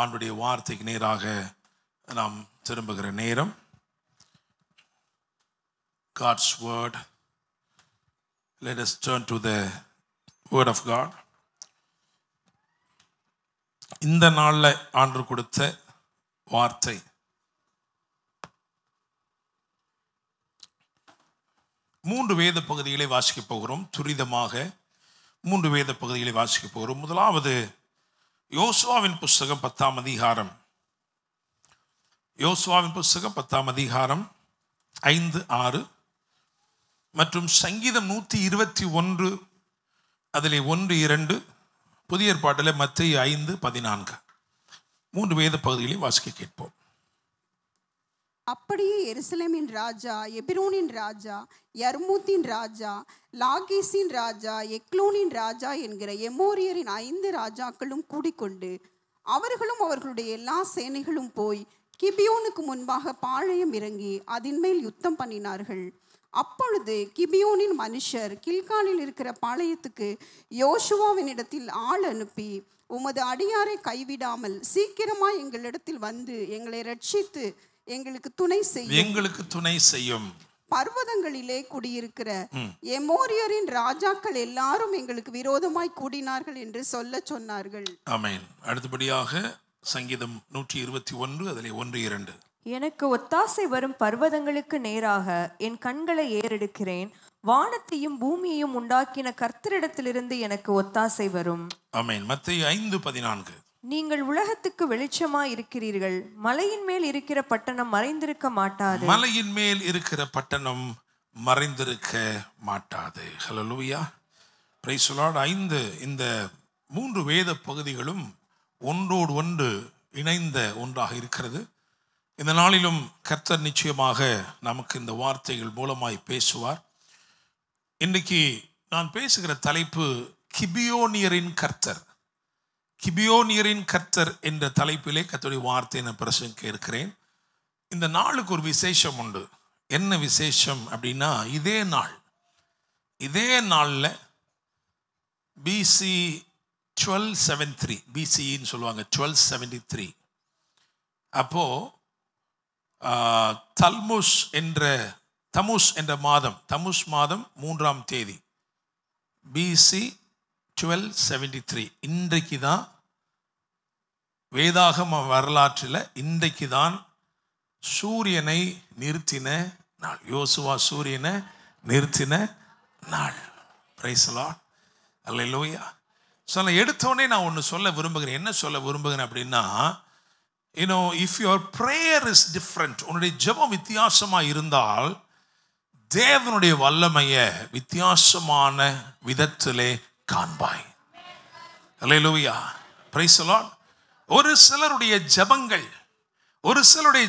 ஆண்டுடைய வார்த்தைக்கு நேராக நாம் திரும்புகிற நேரம். God's word. Let us turn to the word of God. இந்த நாளில் ஆண்டு கொடுத்த வார்த்தை மூன்று வேத பகுதிகளை வாசிக்க போகிறோம். துரிதமாக மூன்று வேத பகுதிகளை வாசிக்க போகிறோம். முதலாவது யோசுவாவின் புஸ்தகம் 10ஆம் அதிகாரம். யோசுவாவின் புஸ்தகம் 10ஆம் அதிகாரம் 5, 6 மற்றும் சங்கீதம் 121 அதில் 1, 2, புதிய ஏற்பாட்டில் மத்தேயு 5, 14 மூன்று வேத பகுதிகளை வாசிக்க கேட்போம். அப்படியே எருசலேமின் ராஜா, எபிரோனின் ராஜா, யர்மூத்தின் ராஜா, லாகீசின் ராஜா, எக்லோனின் ராஜா என்கிற எமோரியரின் 5 ராஜாக்களும் கூடிக்கொண்டு அவர்களும் அவர்களுடைய எல்லா சேனைகளும் போய் கிபியோனுக்கு முன்பாக பாளையம் இறங்கி அதன் மேல் யுத்தம் பண்ணினார்கள். அப்பொழுது கிபியோனின் மனுஷர் கில்காலில் இருக்கிற பாளையத்துக்கு யோசுவாவினிடத்தில் ஆள் அனுப்பி, உமது அடியாரை கைவிடாமல் சீக்கிரமாய் எங்களிடத்தில் வந்து எங்களை ரட்சித்து எங்களுக்கு துணை செய்யும். பர்வதங்களிலே குடியிருக்கிற எமோரியரின் ராஜாக்கள் எல்லாரும் எங்களுக்கு விரோதமாய் கூடினார்கள் என்று சொன்னார்கள். ஆமென். அடுத்தபடியாக சங்கீதம் 121 அதிலே 1, 2 எனக்கு ஒத்தாசை வரும் பர்வதங்களுக்கு நேராக என் கண்களை ஏறெடுக்கிறேன். வானத்தையும் பூமியையும் உண்டாக்கின கர்த்தரிடத்திலிருந்து எனக்கு ஒத்தாசை வரும். ஆமென். மத்தேயு 5, 14 நீங்கள் உலகத்துக்கு வெளிச்சமாய் இருக்கிறீர்கள். மலையின் மேல் இருக்கிற பட்டணம் மறைந்திருக்க மாட்டாது. மலையின் மேல் இருக்கிற பட்டணம் மறைந்திருக்க மாட்டாது. ஹல்லேலூயா, பிரைஸ் தி லார்ட். 5 இந்த மூன்று வேத பகுதிகளும் ஒன்றோடு ஒன்று இணைந்த ஒன்றாக இருக்கிறது. இந்த நாளிலும் கர்த்தர் நிச்சயமாக நமக்கு இந்த வார்த்தைகள் மூலமாய் பேசுவார். இன்றைக்கு நான் பேசுகிற தலைப்பு கிபியோனியரின் கர்த்தர். கிபியோனியரின் கர்த்தர் என்ற தலைப்பிலே கர்த்தருடைய வார்த்தையை நான் பிரசங்கிக்க இருக்கிறேன். இந்த நாளுக்கு ஒரு விசேஷம் உண்டு. என்ன விசேஷம் அப்படின்னா, இதே நாளில் BC 1273 BCன்னு சொல்லுவாங்க, 1273 அப்போ தமுஸ் என்ற மாதம், தமுஸ் மாதம் 3ஆம் தேதி BC 1273 இன்றைக்கு தான் வேதாகம வரலாற்றில் இன்றைக்கு தான் சூரியனை நிறுத்தின நாள். யோசுவா சூரியனை நிறுத்தின நாள். பிரைஸ் தி லார்ட், அல்லேலூயா. சொல்ல எடுத்தோடனே நான் ஒன்று சொல்ல விரும்புகிறேன். என்ன சொல்ல விரும்புகிறேன் அப்படின்னா, if your prayer is different, உன்னுடைய ஜெபம் வித்தியாசமாக இருந்தால் தேவனுடைய வல்லமையை வித்தியாசமான விதத்திலே காண்பாய். அல்லேலூயா, பிரைஸ் தி லார்ட். ஒரு சிலருடைய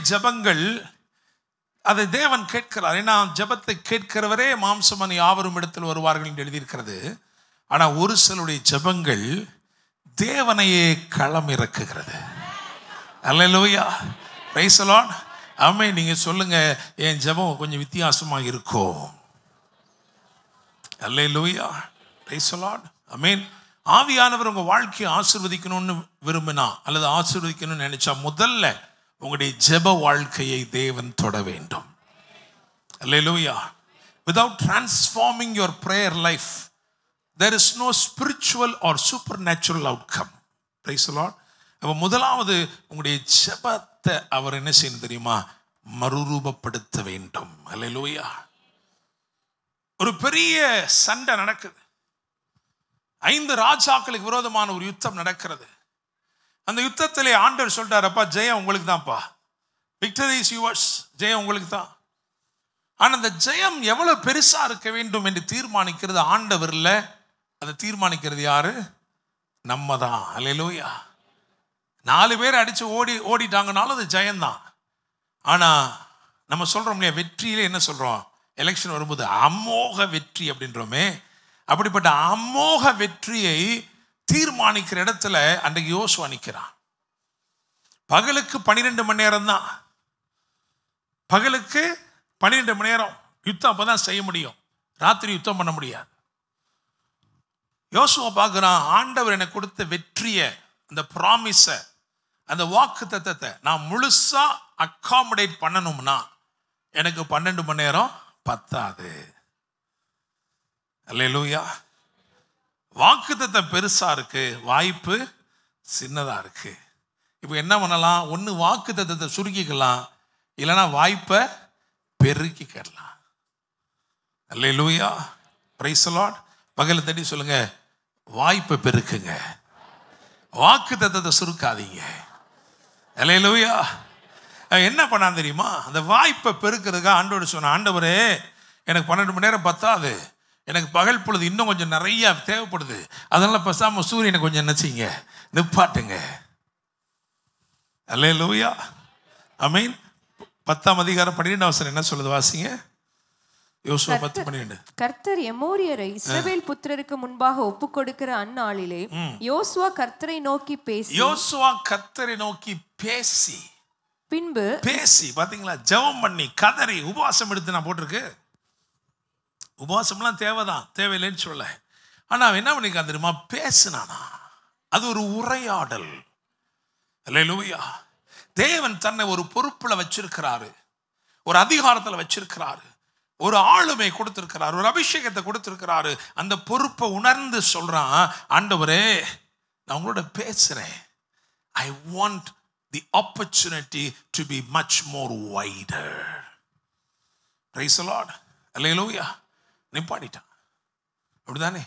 ஜெபங்கள் அதை தேவன் கேட்கிறார். ஏன்னா ஜெபத்தை கேட்கிறவரே மாம்சமன் யாவரும் இடத்தில் வருவார்கள் என்று எழுதியிருக்கிறது. ஆனால் ஒரு சிலருடைய ஜெபங்கள் தேவனையே களம் இறக்குகிறது. அல்லேலூயா, பிரைஸ் தி லார்ட். ஆமென். நீங்க சொல்லுங்க, என் ஜெபம் கொஞ்சம் வித்தியாசமாக இருக்கும். அல்லேலூயா, பிரைஸ் தி லார்ட். ஆமென். ஆவியானவர் உங்க வாழ்க்கையை ஆசீர்வதிக்கணும்னு விரும்பினா அல்லது ஆசீர்வதிக்கணும்னு நினைச்சா முதல்ல உங்களுடைய ஜெப வாழ்க்கையை தேவன் தொட வேண்டும். அல்லேலூயா. Without transforming your prayer life, there is no spiritual or supernatural outcome. Praise the Lord. அப்ப முதலாவது உங்களுடைய ஜெபத்தை அவர் என்ன செய்யணும் தெரியுமா? மறுரூபப்படுத்த வேண்டும். அல்லேலூயா. ஒரு பெரிய சண்டை நடக்குது. 5 ராஜாக்களுக்கு விரோதமான ஒரு யுத்தம் நடக்கிறது. அந்த யுத்தத்திலே ஆண்டவர் சொல்றார், அப்பா ஜெயம் உங்களுக்கு தான்ப்பா, விக்டரி இஸ் யுவர்ஸ், ஜெயம் உங்களுக்கு தான். ஆனால் அந்த ஜெயம் எவ்வளவு பெருசா இருக்க வேண்டும் என்று தீர்மானிக்கிறது ஆண்டவர் இல்ல, அதை தீர்மானிக்கிறது யாரு? நம்ம தான். அல்லேலூயா. 4 பேர் அடிச்சு ஓடிட்டாங்கனாலும் அது ஜெயம்தான். ஆனா நம்ம சொல்றோம் இல்லையா, வெற்றியிலே என்ன சொல்றோம்? எலெக்ஷன் வரும்போது அமோக வெற்றி அப்படின்றோமே. அப்படிப்பட்ட அமோக வெற்றியை தீர்மானிக்கிற இடத்துல அன்றைக்கு யோசுவா நிற்கிறான். பகலுக்கு 12 மணி நேரம் தான், பகலுக்கு 12 மணி நேரம் யுத்தம் அப்பதான் செய்ய முடியும், ராத்திரி யுத்தம் பண்ண முடியாது. யோசுவா பார்க்குறான், ஆண்டவர் எனக்கு கொடுத்த வெற்றியை, அந்த ப்ராமிஸை, அந்த வாக்கு தத்தத்தை நான் முழுசா அக்காமடேட் பண்ணணும்னா எனக்கு 12 மணி நேரம் பத்தாது. அல்லேலூயா. வாக்கு தத்தம் பெருசா இருக்கு, வாய்ப்பு சின்னதா இருக்கு. இப்போ என்ன பண்ணலாம்? ஒன்று வாக்கு தத்தத்தை சுருக்கிக்கலாம், இல்லைன்னா வாய்ப்பை பெருக்கிக்கலாம். அல்லேலூயா. Praise the Lord. பகல தட்டி சொல்லுங்க, வாய்ப்பை பெருக்குங்க, வாக்கு தத்தத்தை சுருக்காதீங்க. அல்லேலூயா. என்ன பண்ணான் தெரியுமா? அந்த வாய்ப்பை பெருக்கிறதுக்காக ஆண்டவர் சொன்ன, ஆண்டவரே எனக்கு 12 மணி நேரம் பத்தாது, எனக்கு பகல் பொழுது இன்னும் கொஞ்சம் நிறைய தேவைப்படுது, அதனால பேசாம சூரியனை கொஞ்சம் நினைச்சிங்க, நிப்பாட்டுங்க. அல்லேலூயா. ஆமென். 10ஆம் அதிகாரம் 12ஆம் வசனம் என்ன சொல்லுது? வாசிங்க. யோசுவா 10:12. கர்த்தர் எமோரியரை இஸ்ரவேல் புத்திரருக்கு முன்பாக ஒப்புக் கொடுக்கிற அந்நாளிலே யோசுவா கர்த்தரை நோக்கி பேசி பின்பு பாத்தீங்களா, ஜெபம் பண்ணி கதறி உபவாசம் எடுத்து நான் போட்டிருக்கு. உபவாசம்லாம் தேவைதான், தேவையில்லைன்னு சொல்ல. ஆனா அவன் என்ன பண்ணிருக்கான் தெரியுமா? பேசினானா. அது ஒரு உரையாடல். அல்லேலூயா. தேவன் தன்னை ஒரு பொறுப்புல வச்சிருக்கிறாரு, ஒரு அதிகாரத்துல வச்சிருக்கிறாரு, ஒரு ஆளுமை கொடுத்திருக்கிறார், ஒரு அபிஷேகத்தை கொடுத்திருக்கிறாரு. அந்த பொறுப்பை உணர்ந்து சொல்றான், ஆண்டவரே நான் உங்களோட பேசுறேன். I want the opportunity to be much more wider. Praise the Lord. Hallelujah. நிப்பாட்டிட்டான். அப்படிதானே?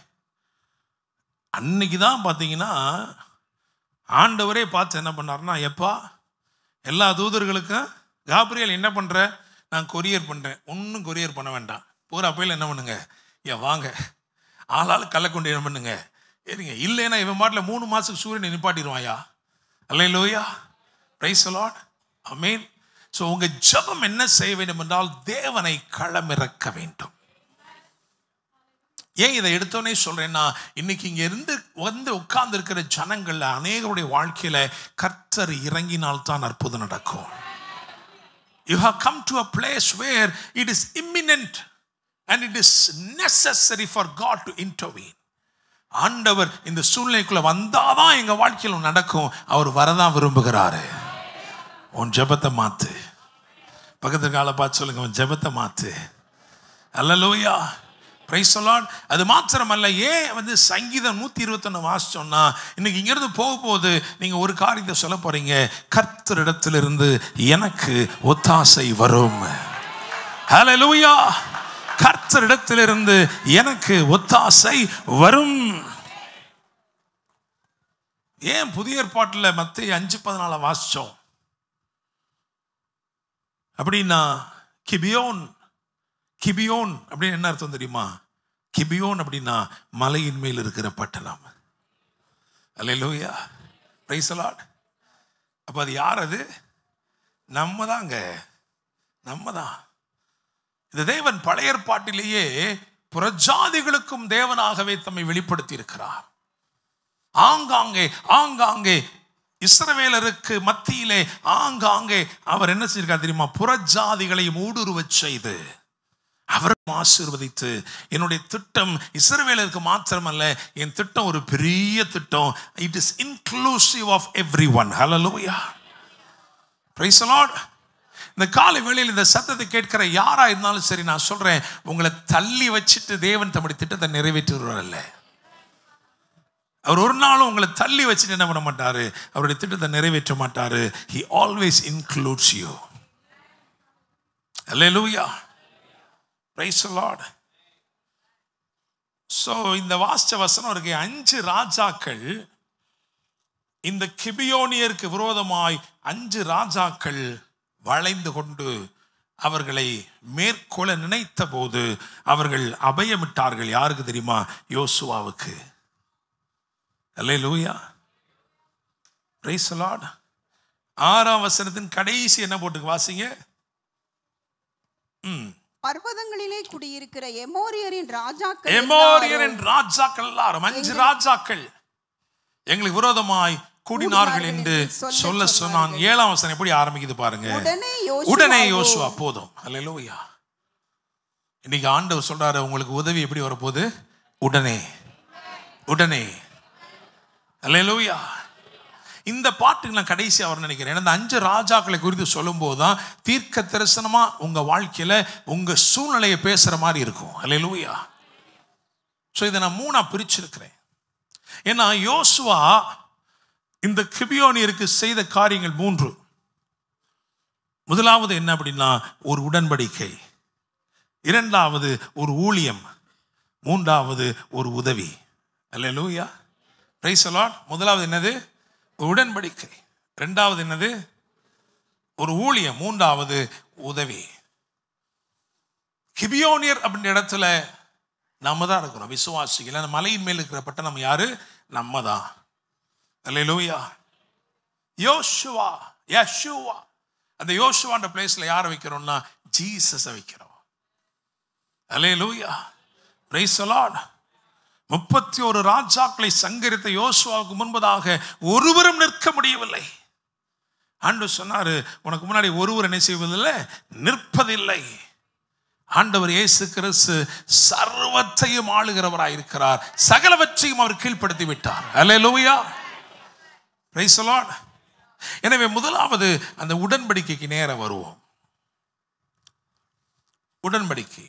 அன்னைக்கு தான் பார்த்தீங்கன்னா ஆண்டவரே பார்த்து என்ன பண்ணார்னா, எப்பா எல்லா தூதர்களுக்கும் காபிரியல் என்ன பண்ற, நான் கொரியர் பண்ணுறேன், ஒன்றும் கொரியர் பண்ண வேண்டாம், பூரா போயில் என்ன பண்ணுங்க, ஏன் வாங்க ஆளாள் கல்லை கொண்டு என்ன பண்ணுங்க ஏறிங்க. இல்லைன்னா இவன் மாட்டில் 3 மாதத்துக்கு சூரியனை நிப்பாட்டிடுவாயா. அல்லேலூயா. Praise the Lord. ஆமென். ஸோ உங்கள் ஜெபம் என்ன செய்ய வேண்டும் என்றால் தேவனை களமிறக்க வேண்டும். ஏன் இதை எடுத்தோன்னே சொல்றேன்னா, இன்னைக்கு இங்க இருந்து வந்து உட்கார்ந்து இருக்கிற ஜனங்கள்ல அநேகருடைய வாழ்க்கையில கர்த்தர் இறங்கினால்தான் அற்புதம் நடக்கும். You have come to a place where it is imminent and it is necessary for God to intervene. ஆண்டவர் இந்த சூழ்நிலைக்குள்ள வந்தாதான் எங்க வாழ்க்கையில் நடக்கும். அவர் வரதான் விரும்புகிறாரு. உன் ஜெபத்தை மாத்து. பக்கத்து காலை பார்த்து சொல்லுங்க, உன் ஜெபத்தை மாத்து. அல்லேலூயா. Praise the Lord. அது மாத்திரமல்ல, ஏன் வந்து சங்கீதம் 121 வாசிச்சோம்னா, இன்னைக்கு இங்கிருந்து போகும்போது நீங்க ஒரு காரியத்தை சொல்ல போறீங்க, கர்த்தரிடத்திலிருந்து எனக்கு ஒத்தாசை வரும். ஹல்லேலூயா. கர்த்தரிடத்திலிருந்து எனக்கு ஒத்தாசை வரும். ஏன் புதிய ஏற்பாட்டில் மத்தேயு 5:14 வாசிச்சோம் அப்படின்னா, கிபியோன் அப்படின்னு என்ன அர்த்தம் தெரியுமா? கிபியோன் அப்படின்னா மலையின் மேல் இருக்கிற பட்டணம். அல்லேலூயா. Praise the Lord. அப்ப அது யார்? அது நம்ம தாங்க, நம்ம தான். இந்த தேவன் பழைய ஏற்பாட்டிலேயே புறஜாதிகளுக்கும் தேவனாகவே தம்மை வெளிப்படுத்தி இருக்கிறார். ஆங்காங்கே இஸ்ரவேலருக்கு மத்தியிலே ஆங்காங்கே அவர் என்ன செய்திருக்கார் தெரியுமா? புறஜாதிகளை ஊடுருவச் செய்து அவரும் ஆசீர்வதித்து, என்னுடைய திட்டம் இஸ்ரவேலருக்கு மாத்திரமல்ல, என் திட்டம் ஒரு பெரிய திட்டம். It is inclusive of everyone. Hallelujah. Praise the lord. இந்த காலை வேளையில் இந்த சத்தத்தை கேட்கிற யாரா இருந்தாலும் சரி, நான் சொல்றேன், உங்களை தள்ளி வச்சுட்டு தேவன் தம்முடைய திட்டத்தை நிறைவேற்றுவார் அல்ல. அவர் ஒரு நாளும் உங்களை தள்ளி வச்சுட்டு என்ன பண்ண மாட்டாரு, அவருடைய திட்டத்தை நிறைவேற்ற மாட்டாரு. He always includes you. Hallelujah. Praise the Lord. So இந்த வாஸ்த வசனம் இருக்கு, 5 ராஜாக்கள் இந்த கிபியோனியருக்கு விரோதமாய் 5 ராஜாக்கள் வளைந்து கொண்டு அவர்களை மேற்கொள்ள நினைத்த போது அவர்கள் அபயமிட்டார்கள். யாருக்கு தெரியுமா? யோசுவாவுக்கு. அல்லேலூயா. Praise the Lord. 6ஆம் வசனத்தின் கடைசி என்ன போட்டு வாசிங்க. பர்வதங்களிலே குடியிருக்கிற எமோரியரின் ராஜாக்கள் எல்லாரும் 5 ராஜாக்கள் எங்களுக்கு விரோதமாய் கூடினார்கள் என்று சொல்ல சொன்னான். 7ஆம் வசனம் எப்படி ஆரம்பிக்குது பாருங்க. உடனே யோசுவா. போதும். அல்லேலூயா. இன்னைக்கு ஆண்டவர் சொல்றாரு, உங்களுக்கு உதவி எப்படி வரப்போகுது? உடனே. அல்லேலூயா. இந்த பாட்டுக்கு நான் கடைசியாக அவர் நினைக்கிறேன். அந்த 5 ராஜாக்களை குறித்து சொல்லும் போதுதான் தீர்க்க தரிசனமா உங்க வாழ்க்கையில உங்க சூழ்நிலையை பேசுற மாதிரி இருக்கும். அல்லேலூயா. ஸோ இதை நான் 3 பிரிச்சிருக்கிறேன். ஏன்னா யோசுவா இந்த கிபியோனியருக்கு செய்த காரியங்கள் 3. முதலாவது என்ன அப்படின்னா ஒரு உடன்படிக்கை, இரண்டாவது ஒரு ஊழியம், மூன்றாவது ஒரு உதவி. அல்லேலூயா, பிரைஸ் தி லார்ட். முதலாவது என்னது? உடன்படிக்கை. இரண்டாவது என்னது? ஒரு ஊழியம். மூன்றாவது உதவி. கிபியோனியர் அப்படின்ற இடத்துல நம்ம தான் இருக்கிறோம் விசுவாசிகள். அந்த மலையின் மேல் இருக்கிற பட்டணம் யாரு? நம்ம தான். அல்லேலூயா. யோசுவா, யெஷுவா, அந்த யோசுவான்ற பிளேஸ்ல யாரை வைக்கிறோம்னா ஜீசஸை வைக்கிறோம். அல்லேலூயா, பிரைஸ் தி லார்ட். 31 ராஜாக்களை சங்கரித்த யோசுவாவுக்கு முன்பதாக ஒருவரும் நிற்க முடியவில்லை. ஆண்டவர் சொன்னாரு, உனக்கு முன்னாடி ஒருவர் என்ன செய்வதில்லை? நிற்பதில்லை. ஆண்டவர் இயேசு கிறிஸ்து சர்வத்தையும் ஆளுகிறவராய் இருக்கிறார். சகலவற்றையும் அவர் கீழ்ப்படுத்தி விட்டார். அல்லேலூயா, பிரைஸ் தி லார்ட். எனவே முதலாவது அந்த உடன்படிக்கைக்கு நேர வருவோம். உடன்படிக்கை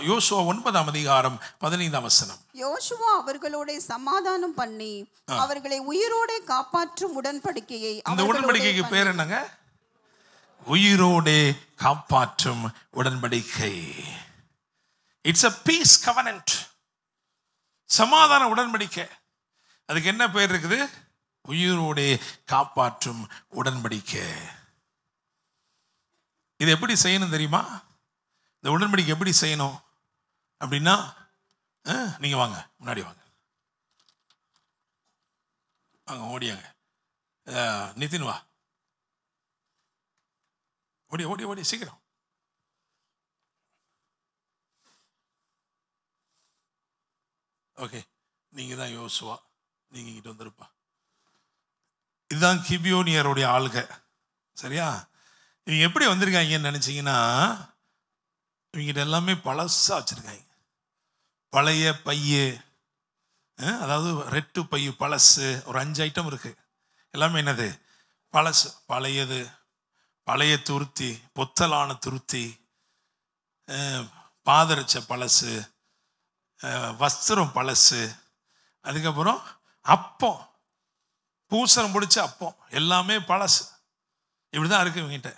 யோசுவா 9ஆம் அதிகாரம் 15ஆம் வசனம். யோசுவா அவர்களோட சமாதானம் பண்ணி அவர்களை உயிரோட காப்பாற்றும் உடன்படிக்கையை. அந்த உடன்படிக்கைக்கு பேர் என்னங்க? உயிரோடே காப்பாற்றும் உடன்படிக்கை. It's a peace covenant. சமாதான உடன்படிக்கை. அதுக்கு என்ன பேர் இருக்குது? உயிரோடே காப்பாற்றும் உடன்படிக்கை. இது எப்படி செய்யணும் தெரியுமா? இந்த உடன்படிக்கை எப்படி செய்யணும் அப்படின்னா, நீங்க வாங்க, முன்னாடி வாங்க, வாங்க, ஓடியாங்க. நிதின் வா, ஓடி ஓடி ஓடி சீக்கிரம். ஓகே, நீங்க தான் யோசுவா, நீங்க இங்கிட்ட வந்துருப்பா. இதுதான் கிபியோனியருடைய ஆளுக. சரியா? இவங்க எப்படி வந்திருக்காங்கன்னு நினைச்சீங்கன்னா, இவங்கிட்ட எல்லாமே பழசா வச்சிருக்காங்க. பழைய பைய, அதாவது ரெட்டு பைய பழசு. ஒரு 5 ஐட்டம் இருக்கு. எல்லாமே என்னது? பழசு. பழையது, பழைய துருத்தி, பொத்தலான துருத்தி, பாதரச்ச பழசு, வஸ்திரம் பழசு, அதுக்கப்புறம் அப்பம், பூசணம் பிடிச்ச அப்பம், எல்லாமே பழசு. இப்படிதான் இருக்கு இவங்கிட்ட.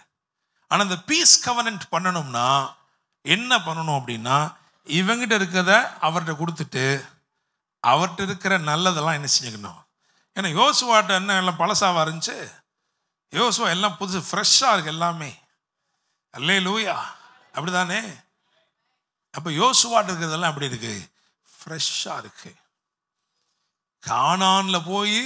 ஆனால் இந்த பீஸ் கவனன்ட் பண்ணணும்னா என்ன பண்ணணும் அப்படின்னா, இவங்கிட்ட இருக்கிறத அவர்கிட்ட கொடுத்துட்டு அவர்கிட்ட இருக்கிற நல்லதெல்லாம் என்ன செஞ்சுக்கணும். ஏன்னா யோசுவாட்ட என்ன எல்லாம் பழசாவா இருந்துச்சு? யோசுவா எல்லாம் புதுசு, ஃப்ரெஷ்ஷாக இருக்கு எல்லாமே. அல்லேலூயா, அப்படிதானே? அப்போ யோசுவாட்ட இருக்கிறதெல்லாம் அப்படி இருக்கு, ஃப்ரெஷ்ஷாக இருக்கு. கானான்ல போய்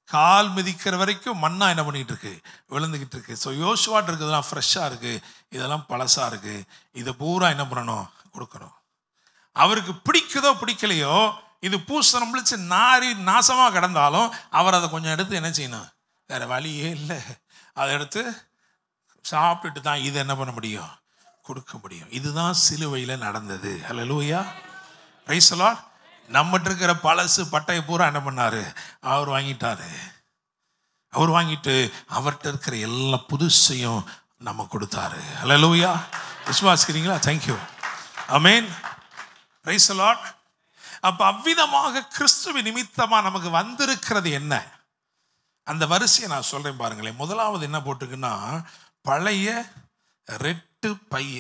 கால் மிதிக்கிற வரைக்கும் மண்ணா என்ன பண்ணிட்டு இருக்கு? விழுந்துகிட்டு இருக்கு. ஸோ யோசுவாட்ட இருக்கிறதெல்லாம் ஃப்ரெஷ்ஷாக இருக்கு, இதெல்லாம் பழசா இருக்கு. இதை பூரா என்ன பண்ணணும்? கொடுக்கணும். அவருக்கு பிடிக்குதோ பிடிக்கலையோ, இது பூசணம் பிடிச்சு நாரி நாசமாக கிடந்தாலும் அவர் அதை கொஞ்சம் எடுத்து என்ன செய்யணும்? வேற வழியே இல்லை, அதை எடுத்து சாப்பிட்டுட்டு தான் இதை என்ன பண்ண முடியும்? கொடுக்க முடியும். இதுதான் சிலுவையில் நடந்தது. அல்லேலூயா, பிரைஸ் தி லார்ட். நம்மகிட்ட இருக்கிற பழசு பட்டையை பூரா என்ன பண்ணாரு? அவர் வாங்கிட்டாரு. அவர் வாங்கிட்டு அவர்கிட்ட இருக்கிற எல்லா புதுசையும் நம்ம கொடுத்தாரு. அல்லேலூயா, விசுவாசிக்கிறீங்களா? தேங்க்யூ, ஆமென், பிரைஸ் தி லார்ட். அப்ப அவ்விதமாக கிறிஸ்துவின் நிமித்தமா நமக்கு வந்திருக்கிறது என்ன? அந்த வரிசையை நான் சொல்றேன் பாருங்களேன். முதலாவது என்ன போட்டுக்குன்னா, பழைய ரெட்டு பைய.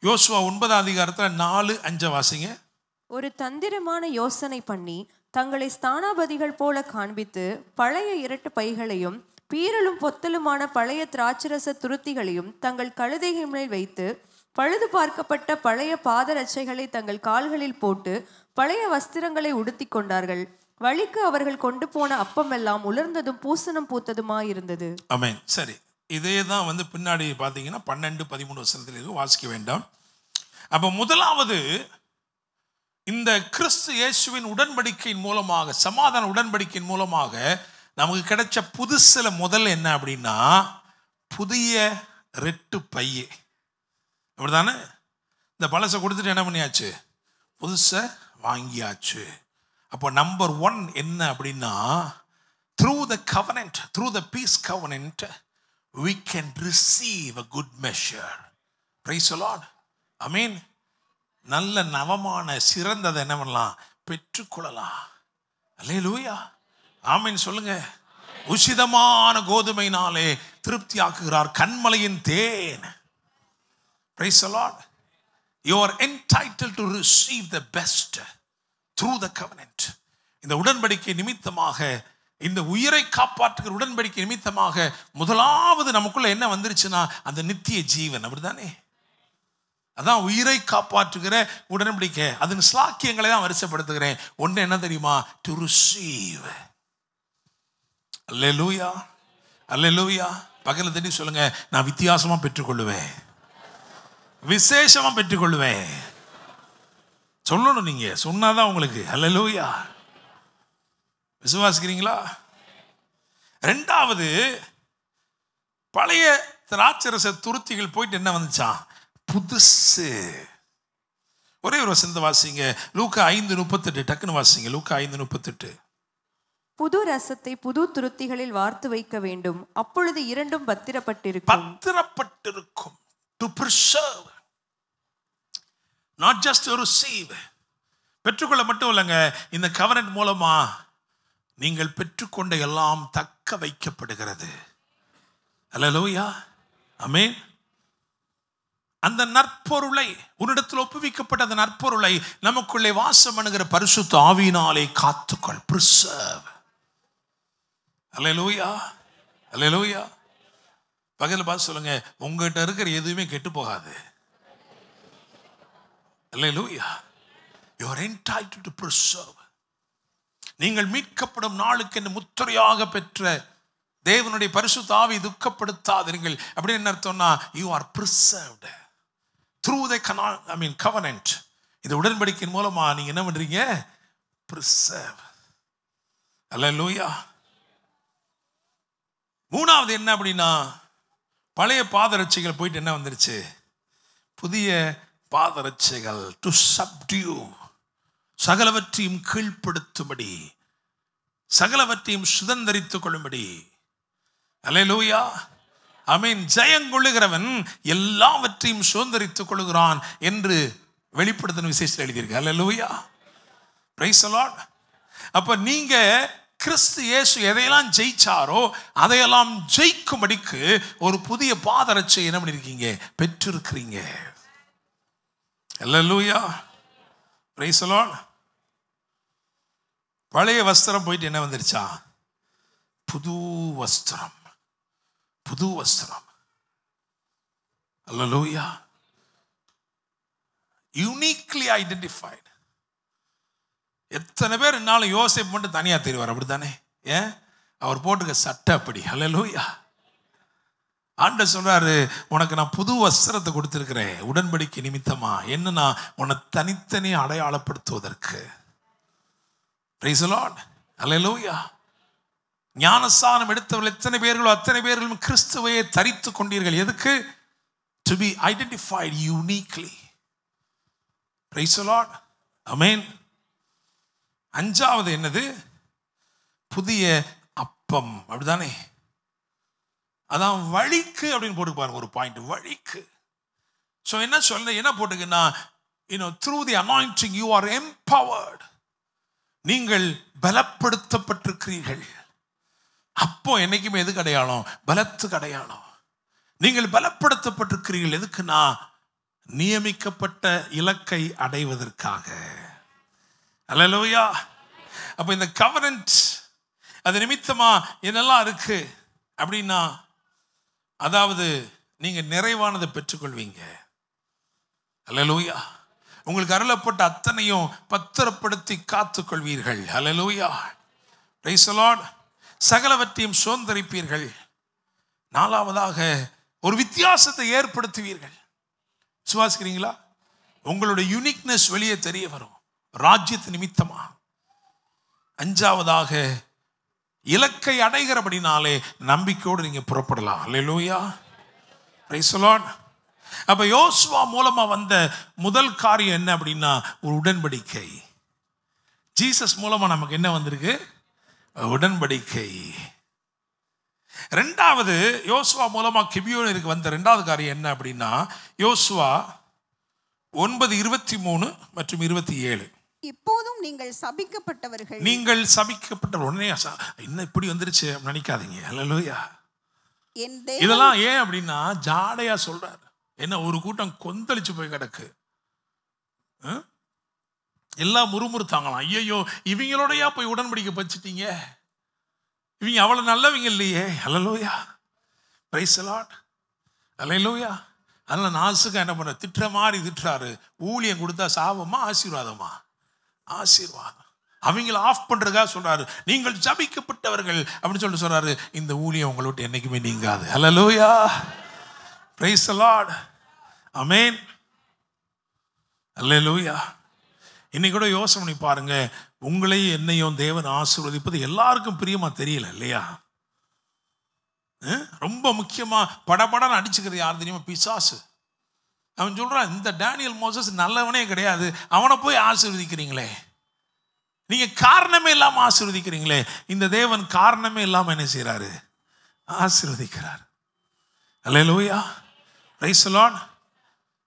யோசுவா 9ஆம் அதிகாரத்தில் 4-5 வாசிங்க. ஒரு தந்திரமான யோசனை பண்ணி தங்களை ஸ்தானாபதிகள் போல காண்பித்து பழைய இரட்டு பைகளையும் பீரலும் பொத்தலுமான பழைய திராட்சரச துருத்திகளையும் தங்கள் கழுதைகள் மேல் வைத்து பழுது பார்க்கப்பட்ட பழைய பாதரட்சைகளை தங்கள் கால்களில் போட்டு பழைய வஸ்திரங்களை உடுத்தி கொண்டார்கள். வழிக்கு அவர்கள் கொண்டு போன அப்பம் எல்லாம் உலர்ந்ததும் பூசணம் பூத்ததுமாயிருந்தது. ஆமென். சரி, இதே தான் பின்னாடி பார்த்தீங்கன்னா 12-13 வசனத்தில் எதுவும் வாசிக்க வேண்டாம். அப்போ முதலாவது இந்த கிறிஸ்து இயேசுவின் உடன்படிக்கையின் மூலமாக, சமாதான உடன்படிக்கையின் மூலமாக நமக்கு கிடைச்ச புதுசில முதல் என்ன அப்படின்னா, புதிய ரெட்டு பைய. அப்படிதானே? இந்த பழசை கொடுத்துட்டு என்ன பண்ணியாச்சு? புதுசை வாங்கியாச்சு. அப்போ நம்பர் 1 என்ன அப்படின்னா, through the covenant, through the peace covenant, we can receive a good measure. Praise the Lord. Amen. நல்ல நவமான சிறந்ததை என்ன பண்ணலாம்? பெற்றுக்கொள்ளலாம். அல்லேலூயா. ஆமென் சொல்லுங்க. உசிதமான கோதுமையினாலே திருப்தி ஆக்குகிறார் கன்மலையின் தேன். Praise the Lord. You are entitled to receive the best through the covenant. இந்த உடன்படிக்கை நிமித்தமாக, இந்த உயிரை காப்பாற்றுகிற உடன்படிக்கை நிமித்தமாக முதலாவது நமக்குள்ள என்ன வந்துருச்சுன்னா அந்த நித்திய ஜீவன். அப்படிதானே? அதான் உயிரை காப்பாற்றுகிற உடன்படிக்கை. அதன் ஸ்லாக்கியங்களை தான் வரிசைப்படுத்துகிறேன். ஒன்று என்ன தெரியுமா? To receive. அல்லேலூயா, அல்லேலூயா. பக்கத்துல தட்டி சொல்லுங்க, நான் வித்தியாசமா பெற்றுக்கொள்ளுவேன், விசேஷமா பெற்றுக்கொள்ளுவேன். சொல்லணும், நீங்க சொன்னாதான் உங்களுக்கு. அல்லேலூயா. விசுவாசிக்கிறீங்களா? ரெண்டாவது, பழைய திராட்சரச துருத்திகள் போயிட்டு என்ன வந்துச்சான்? புதுசு. ஒரே ஒரு வசனத்தை வாசிங்க. லூக்கா 5:38. டக்குன்னு வாசிங்க. லூக்கா 5:38. புது ரசத்தை புது துருத்திகளில் வார்த்து வைக்க வேண்டும், அப்பொழுது இரண்டும் பத்திரப்பட்டிருக்கும். பத்திரப்பட்டிருக்கும். To preserve, not just to receive. பெற்றுக்கொள்ள மட்டும் இல்லைங்க, இந்த கவர்னன்ட் மூலமா நீங்கள் பெற்றுக்கொண்ட எல்லாம் தக்க வைக்கப்படுகிறது. அல்லேலூயா. ஆமென். அந்த நற்பொருளை, உன்னிடத்தில் ஒப்புவிக்கப்பட்ட அந்த நற்பொருளை நமக்குள்ளே வாசம் பண்ணுகிற பரிசுத்த ஆவியினாலே காத்துக்கொள். preserve. அல்லேலூயா, அல்லேலூயா. பகல் பார்த்து சொல்லுங்க, உங்ககிட்ட இருக்கிற எதுவுமே கெட்டு போகாது. அல்லேலூயா. You are entitled to preserve. நீங்கள் மீட்கப்படும் நாளுக்கு என்று முத்திரையாக பெற்ற தேவனுடைய பரிசுத்த ஆவி துக்கப்படுத்தாதீர்கள். அப்படி என்ன அர்த்தம்னா, you are preserved through the covenant. இந்த உடன்படிக்கையின் மூலமா நீங்க என்ன பண்றீங்க? preserve. அல்லேலூயா. மூணாவது என்ன அப்படின்னா, பழைய பாதரட்சைகள் போயிட்டு என்ன வந்துருச்சு? புதிய பாதரட்சைகள். டு சப்டியூ, சகலவற்றையும் கீழ்ப்படுத்தும்படி, சகலவற்றையும் சுதந்தரித்துக் கொள்ளும்படி. அல்லேலூயா. ஆமென். ஜெயங்கொள்ளுகிறவன் எல்லாவற்றையும் சுதந்தரித்துக் கொள்ளுகிறான் என்று வெளிப்படுத்தின விசேஷத்தில் எழுதியிருக்கு. அல்லேலூயா. Praise the Lord. அப்ப நீங்க கிறிஸ்து இயேசு எதையெல்லாம் ஜெயிச்சாரோ அதையெல்லாம் ஜெயிக்கும்படிக்கு ஒரு புதிய பாதரட்சை என்ன பண்ணிருக்கீங்க? பெற்றிருக்கிறீங்க. அல்லேலூயா. Praise the Lord. பழைய வஸ்திரம் போயிட்டு என்ன வந்துருச்சா? புது வஸ்திரம். புது வஸ்திரம். அல்லேலூயா. Uniquely identified. எத்தனை பேர் என்னாலும் யோசிப்பு மட்டும் தனியா தெரிவார். அப்படித்தானே? ஏன்? அவர் போட்டுக்க சட்டை அப்படி. அல்லேலூயா. ஆண்டவர் சொல்றாரு, உனக்கு நான் புது வஸ்திரத்தை கொடுத்திருக்கிறேன் உடன்படிக்கை நிமித்தமா. என்னன்னா, உன்னை தனித்தனி அடையாளப்படுத்துவதற்கு. Price the Lord. அல்லேலூயா. ஞானஸ்நானம் எடுத்தவர்கள் எத்தனை பேர்களோ அத்தனை பேர்களும் கிறிஸ்துவையே தரித்து கொண்டீர்கள். எதுக்கு? To be identified uniquely. Praise the Lord. ஆமென். அஞ்சாவது என்னது? புதிய அப்பம். அப்படிதானே? அதான் வழிக்கு அப்படின்னு போட்டு பாருங்க ஒரு பாயிண்ட். வழிக்கு. ஸோ என்ன சொல்ல, என்ன போட்டுக்குன்னா, through the anointing you are empowered. நீங்கள் பலப்படுத்தப்பட்டிருக்கிறீர்கள். அப்போ என்னைக்குமே எதுக்கு அடையாளம்? பலத்துக்கு அடையாளம். நீங்கள் பலப்படுத்தப்பட்டிருக்கிறீர்கள். எதுக்குன்னா, நியமிக்கப்பட்ட இலக்கை அடைவதற்காக. அல்லேலூயா. அப்ப இந்த கவர்னன்ட் அது நிமித்தமா என்னெல்லாம் இருக்கு அப்படின்னா, அதாவது நீங்க நிறைவானதை பெற்றுக்கொள்வீங்க. அல்லேலூயா. உங்களுக்கு அருளப்பட்ட அத்தனையும் பத்திரப்படுத்தி காத்துக்கொள்வீர்கள். அல்லேலூயா. Praise the Lord. சகலவற்றையும் சுதந்தரிப்பீர்கள். நாலாவதாக ஒரு வித்தியாசத்தை ஏற்படுத்துவீர்கள். விசுவாசிக்கிறீங்களா? உங்களுடைய யூனிக்னஸ் வெளியே தெரிய வரும் ராஜ்யத்து நிமித்தமா. அஞ்சாவதாக இலக்கை அடைகிறபடினாலே நம்பிக்கையோடு நீங்க புறப்படலாம். அல்லேலூயா. Praise the Lord. அப்ப யோசுவா மூலமா வந்த முதல் காரியம் என்ன அப்படின்னா, ஒரு உடன்படிக்கை. ஜீசஸ் மூலமா நமக்கு என்ன வந்திருக்கு? உடன்படிக்கை. ரெண்டாவது யோசுவா மூலமா கிபியோனிற்கு வந்த ரெண்டாவது காரியம் என்ன அப்படின்னா, யோசுவா 9:23 மற்றும் 27. இப்போதும் நீங்கள் சபிக்கப்பட்டவர்கள். நீங்கள் சபிக்கப்பட்ட உடனே என்ன இப்படி வந்துருச்சு நினைக்காதீங்க. அல்லேலூயா. இதெல்லாம் ஏன் அப்படின்னா ஜாடையா சொல்றாரு. என்ன ஒரு கூட்டம் கொந்தளிச்சு போய் கிடக்கு, எல்லாம் முறுமுறுத்தாங்களாம். ஐயோ இவங்களோடயா போய் உடன்படிக்கை வச்சுட்டீங்க, இவங்க அவ்வளவு நல்லவங்க இல்லையே. அல்லேலூயா, பிரைஸ் தி லார்ட், அல்லேலூயா. அதனால நாசுக்கா என்ன பண்ண திட்டுற மாதிரி திட்டுறாரு. ஊழியம் கொடுத்தா சாபமா ஆசீர்வாதமா? ஆசீர்வாதம். அவங்கள ஆஃப் பண்றதுக்காக சொல்றாரு, நீங்கள் ஜபிக்கப்பட்டவர்கள் அப்படின்னு சொல்லிட்டு சொல்றாரு. இந்த ஊழியம் உங்களை விட்டு என்னைக்குமே நீங்காது. அல்லேலூயா, பிரைஸ் தி லார்ட், ஆமென், அல்லேலூயா. இன்னைக்கு கூட யோசனை பண்ணி பாருங்க, உங்களையும் என்னையும் தேவன் ஆசீர்வதிப்பது எல்லாருக்கும் பிரியமா தெரியல இல்லையா? ரொம்ப முக்கியமா படபடன்னு அடிச்சுக்கிறது யார் தெரியுமா? பிசாசு. அவன் சொல்றான், இந்த டேனியல் மோசஸ் நல்லவனே கிடையாது, அவனை போய் ஆசீர்வதிக்கிறீங்களே, நீங்க காரணமே இல்லாம ஆசீர்வதிக்கிறீங்களே. இந்த தேவன் காரணமே இல்லாம என்ன செய்யறாரு? ஆசீர்வதிக்கிறார். அல்லேலூயா, பிரைஸ் தி லார்ட்.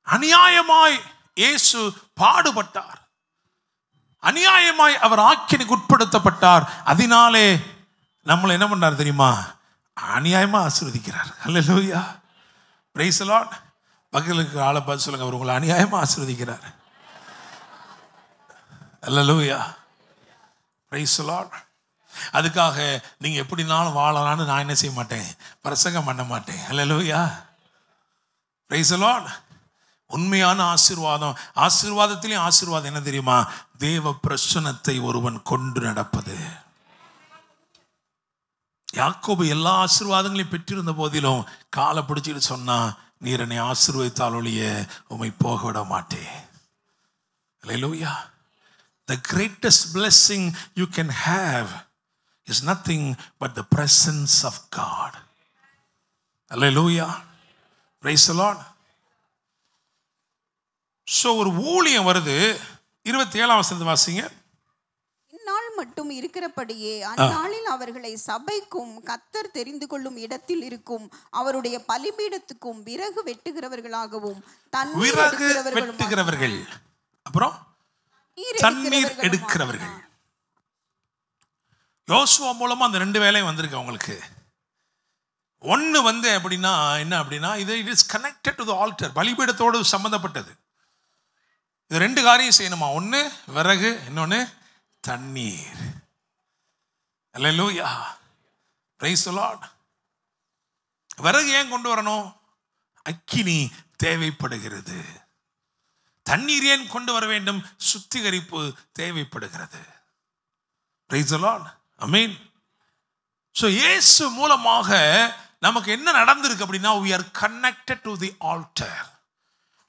அநியாயமாய் இயேசு பாடுபட்டார், அநியாயமாய் அவர் ஆக்கினைக்கு உட்படுத்தப்பட்டார். அதனாலே நம்மளை என்ன பண்ணார் தெரியுமா? அநியாயமா ஆசீர்வதிக்கிறார். அல்லேலூயா, பிரைஸ் தி லார்ட். பக்கத்துக்கு ஆளை பார்த்து சொல்லுங்க, அவர் உங்களை அநியாயமா ஆசீர்வதிக்கிறார். அல்லேலூயா, பிரைஸ் தி லார்ட். அதுக்காக நீங்க எப்படினாலும் வாழலான்னு நான் என்ன செய்ய மாட்டேன், பிரசங்கம் பண்ண மாட்டேன். அல்லேலூயா, பிரைஸ் தி லார்ட். உண்மையான ஆசீர்வாதம், ஆசீர்வாதத்திலே ஆசீர்வாதம் என்ன தெரியுமா? தேவ பிரசன்னத்தை ஒருவன் கொண்டு நடப்பது. யாக்கோபு எல்லா ஆசீர்வாதங்களையும் பெற்றிருந்த போதிலும் காலை பிடிச்சிட்டு சொன்னா, நீர் என்னை ஆசீர்வதித்தால் ஒழிய உம்மை போக விட மாட்டேன். அல்லேலூயா. The greatest blessing you can have is nothing but the presence of God. Hallelujah, praise the Lord. So ஒரு ஊழியம் வருது. 27ஆம் வசனத்தை வாசிங்க. இந்நாள் மட்டும் இருக்கிறபடியே அந்நாளில் அவர்களை சபைக்கும் கர்த்தர் தெரிந்து கொள்ளும் இடத்தில் இருக்கும் அவருடைய பலிபீடத்துக்கும் விறகு வெட்டுகிறவர்களாகவும் வெட்டுகிறவர்கள், அப்புறம் தண்ணீர் எடுக்கிறவர்கள். யோசுவா மூலமா அந்த ரெண்டு வேலையும் வந்திருக்கு அவங்களுக்கு. ஒன்னு வந்து அப்படின்னா என்ன அப்படின்னா, இது it is connected to the altar, பலிபீடத்தோடு சம்பந்தப்பட்டது. இது ரெண்டு காரியம் செய்யணுமா, ஒன்று விறகு, இன்னொன்று தண்ணீர். அல்லேலூயா, பிரைஸ் தி லார்ட். விறகு ஏன் கொண்டு வரணும்? அக்கினி தேவைப்படுகிறது. தண்ணீர் ஏன் கொண்டு வர வேண்டும்? சுத்திகரிப்பு தேவைப்படுகிறது. பிரைஸ் தி லார்ட், ஆமென். ஸோ இயேசு மூலமாக நமக்கு என்ன நடந்திருக்கு அப்படின்னா, we are connected to the altar.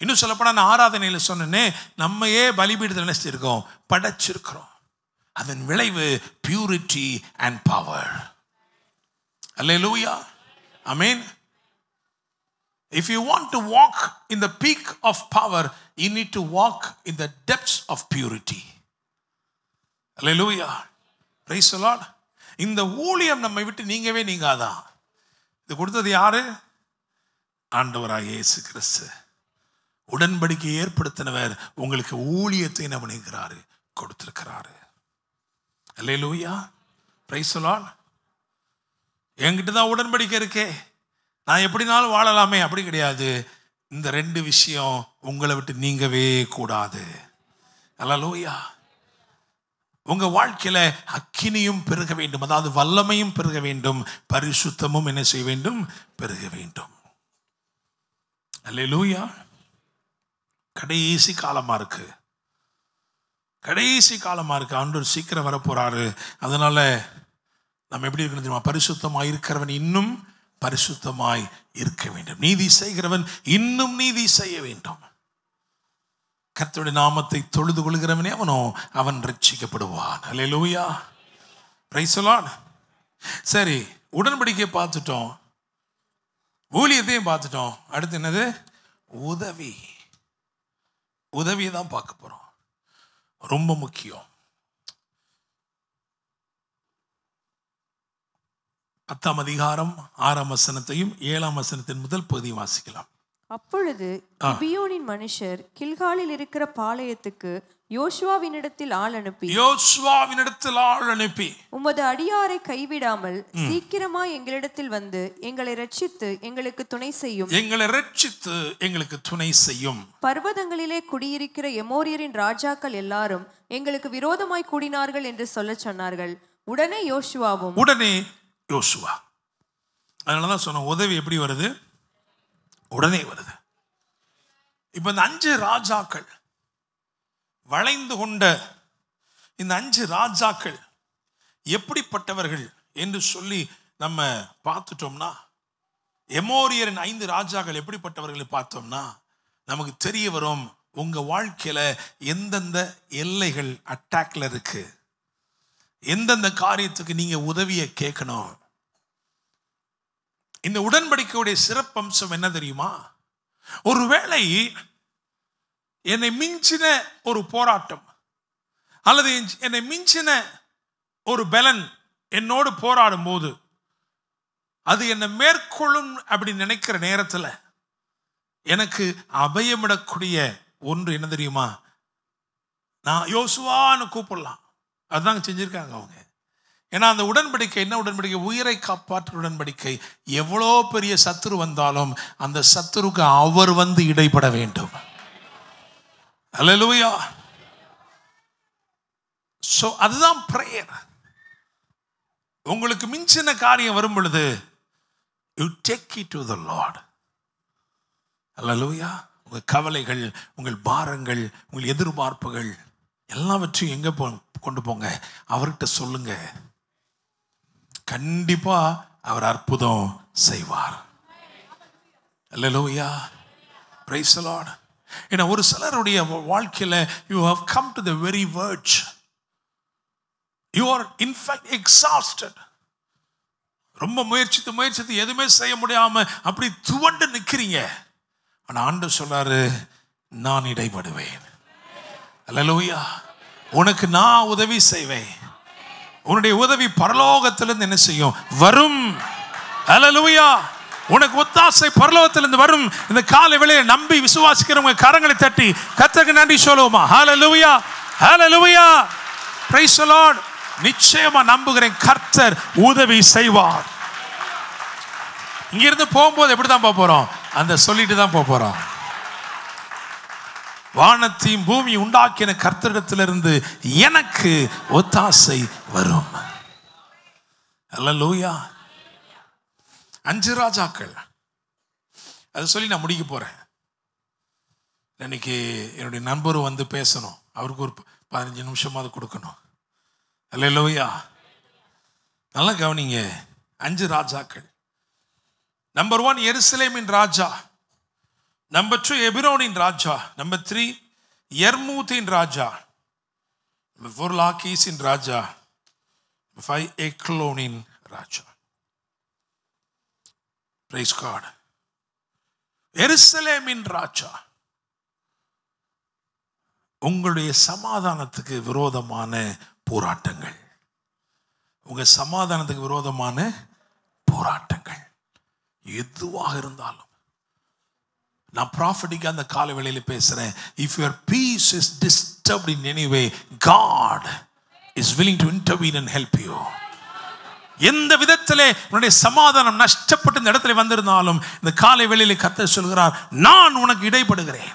இன்னும் சொல்லப்போனால் நான் ஆராதனையில் சொன்னேனே, நம்மையே பலிபீடத்தில் நினைச்சிருக்கோம், படைச்சிருக்கிறோம். அதன் விளைவு purity and power. Hallelujah, amen. If you want to walk in the peak of power, you need to walk in the depths of purity. Hallelujah, praise the Lord. இந்த ஊழியம் நம்மை விட்டு நீங்கவே நீங்காதான். இது கொடுத்தது யாரு? ஆண்டவராகிய இயேசு கிறிஸ்து. உடன்படிக்கை ஏற்படுத்தினவர் உங்களுக்கு ஊழியத்தை என்ன பண்ணிருக்கிறாரு? கொடுத்திருக்கிறாரு. அல்லேலூயா, பிரைஸ் தி லார்ட். என்கிட்ட தான் உடன்படிக்கை இருக்கே, நான் எப்படினாலும் வாழலாமே, அப்படி கிடையாது. இந்த ரெண்டு விஷயம் உங்களை விட்டு நீங்கவே கூடாது. அல்லேலூயா. உங்க வாழ்க்கையில அக்கினியும் பெருக வேண்டும், அதாவது வல்லமையும் பெருக வேண்டும், பரிசுத்தமும் என்ன செய்ய வேண்டும்? பெருக வேண்டும். அல்லேலூயா. கடைசி காலமா இருக்கு, கடைசி காலமா இருக்கு. ஆண்டவர் சீக்கிரம் வரப்போறாரு. அதனால நம்ம எப்படி இருக்கணும் தெரியுமா? பரிசுத்தமாய் இருக்கிறவன் இன்னும் பரிசுத்தமாய் இருக்க வேண்டும், நீதி செய்கிறவன் இன்னும் நீதி செய்ய வேண்டும். கர்த்தருடைய நாமத்தை தொழுது கொள்கிறவனே அவனோ அவன் ரட்சிக்கப்படுவான். அல்லேலூயா, பிரைஸ் தி லார்ட். சரி, உடன்படிக்கையை பார்த்துட்டோம், ஊழியத்தையும் பார்த்துட்டோம். அடுத்து என்னது? உதவி. உதவியை தான் பார்க்க போறோம், ரொம்ப முக்கியம். 10ஆம் அதிகாரம் 6ஆம் வசனத்தையும் 7ஆம் வசனத்தின் முதல் பகுதி வாசிக்கலாம். அப்பொழுது கிபியோனின் மனுஷர் கில்காலில் இருக்கிற பாளையத்துக்கு யோசுவாவினிடத்தில் ஆள் அனுப்பி உமது அடியாரை கைவிடாமல் சீக்கிரமாய் எங்களிடத்தில் வந்து எங்களை ரட்சித்து எங்களுக்கு துணை செய்யும். பர்வதங்களிலே குடியிருக்கிற எமோரியரின் ராஜாக்கள் எல்லாரும் எங்களுக்கு விரோதமாய் கூடினார்கள் என்று சொல்ல சொன்னார்கள். உடனே யோசுவா அதனாலதான் சொன்ன உதவி எப்படி வருது? உடனே வருது. இப்ப இந்த 5 ராஜாக்கள் வளைந்து கொண்ட இந்த 5 ராஜாக்கள் எப்படிப்பட்டவர்கள் என்று சொல்லி நம்ம பார்த்துட்டோம்னா, எமோரியரின் 5 ராஜாக்கள் எப்படிப்பட்டவர்கள் பார்த்தோம்னா நமக்கு தெரிய வரும். உங்க வாழ்க்கையில எந்தெந்த எல்லைகள் அட்டாக்ல இருக்கு, எந்தெந்த காரியத்துக்கு நீங்க உதவியை கேட்கணும். இந்த உடன்படிக்கையுடைய சிறப்பம்சம் என்ன தெரியுமா? ஒருவேளை என்னை மிஞ்சின ஒரு போராட்டம் அல்லது என்னை மிஞ்சின ஒரு பலன் என்னோடு போராடும் போது அது என்னை மேற்கொள்ளும் அப்படி நினைக்கிற நேரத்தில் எனக்கு அபயமிடக்கூடிய ஒன்று என்ன தெரியுமா? நான் யோசுவான்னு கூப்பிடலாம். அதுதாங்க செஞ்சிருக்காங்க அவங்க. ஏன்னா அந்த உடன்படிக்கை என்ன உடன்படிக்கை? உயிரை காப்பாற்ற உடன்படிக்கை. எவ்வளோ பெரிய சத்துரு வந்தாலும் அந்த சத்துருக்கு அவர் வந்து இடைப்பட வேண்டும். அல்லேலூயா. சோ அதுதான் பிரேயர். உங்களுக்கு மிஞ்சின காரியம் வரும் பொழுது you take it to the Lord. அல்லேலூயா. உங்கள் கவலைகள், உங்கள் பாரங்கள், உங்கள் எதிர்பார்ப்புகள் எல்லாவற்றையும் எங்க கொண்டு போங்க, அவர்கிட்ட சொல்லுங்க. கண்டிப்பா அவர் அற்புதம் செய்வார். அல்லேலூயா. Praise the Lord. ஏன்னா ஒரு சிலருடைய வாழ்க்கையில you have come to the very verge. You are in fact exhausted. ரொம்ப முயற்சித்து எதுவுமே செய்ய முடியாம அப்படி துவண்டு நிக்கிறீங்க. ஆனா ஆண்டவர் சொல்றாரு, நான் இடைப்படுவேன். அல்லேலூயா. உனக்கு நான் உதவி செய்வேன். உன்னுடைய உதவி பரலோகத்திலிருந்து என்ன செய்யும்? வரும். அல்லேலூயா. உனக்கு ஒத்தாசை பரலோகத்திலிருந்து வரும். இந்த காலை வேளையை நம்பி விசுவாசிக்கிறவங்க கரங்களை தட்டி கர்த்தருக்கு நன்றி சொல்லுவோமா? ஹல்லேலூயா, ஹல்லேலூயா, பிரைஸ் தி லார்ட். நிச்சயமா நம்புகிறேன், கர்த்தர் உதவி செய்வார். இங்கிருந்து போகும்போது எப்படிதான் போக போறோம்? அந்த சொல்லிட்டு தான் போக போறோம். வானத்தையும் பூமி உண்டாக்கின கர்த்தரிடத்திலிருந்து எனக்கு ஒத்தாசை வரும். அல்லேலூயா. 5 ராஜாக்கள். அதை சொல்லி நான் முடிக்க போறேன். இன்னைக்கு என்னுடைய நண்பரும் வந்து பேசணும். அவருக்கு ஒரு 15 நிமிஷமாவது கொடுக்கணும். அல்லேலூயா. நல்லா கவனிங்க. 5 ராஜாக்கள். நம்பர் 1 எருசலேமின் ராஜா. நம்பர் 2 எபிரோனின் ராஜா. நம்பர் 3 யர்மூத்தின் ராஜா. நம்பர் 4 லாகீஸின் ராஜா. நம்பர் 5 எக்லோனின் ராஜா. Praise God. எருசலேமின் ராஜா உங்களுடைய சமாதானத்துக்கு விரோதமான போராட்டங்கள், உங்க சமாதானத்துக்கு விரோதமான போராட்டங்கள் எதுவாக இருந்தாலும், நான் ப்ராஃபட்டிக்கா அந்த காலை வேளையில பேசுறேன். If your peace is disturbed in any way, God is willing to intervene and help you. எந்த விதத்திலே உன்னுடைய சமாதானம் நஷ்டப்பட்டு இந்த இடத்துல வந்திருந்தாலும் இந்த காலை வேளையில கர்த்தர் சொல்கிறார், நான் உனக்கு இடைப்படுகிறேன்.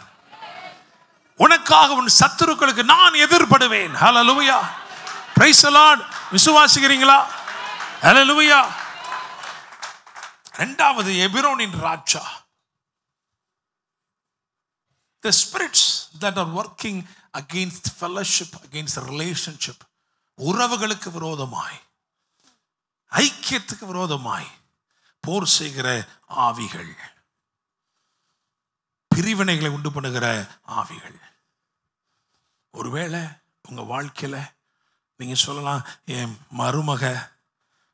உனக்காக உன் சத்துருக்களுக்கு நான் எதிர்படுவேன். ஹல்லேலூயா. Praise the Lord. விசுவாசிக்கிறீங்களா? ஹல்லேலூயா. இரண்டாவது எபிரோனின் ராஜா. The spirits that are working against fellowship, against relationship, உறவுகளுக்கு விரோதமாய், ஐக்கியத்துக்கு விரோதமாய் போர் செய்கிற ஆவிகள், பிரிவினைகளை உண்டு பண்ணுகிற ஆவிகள். ஒருவேளை உங்க வாழ்க்கையில நீங்க சொல்லலாம், என் மருமக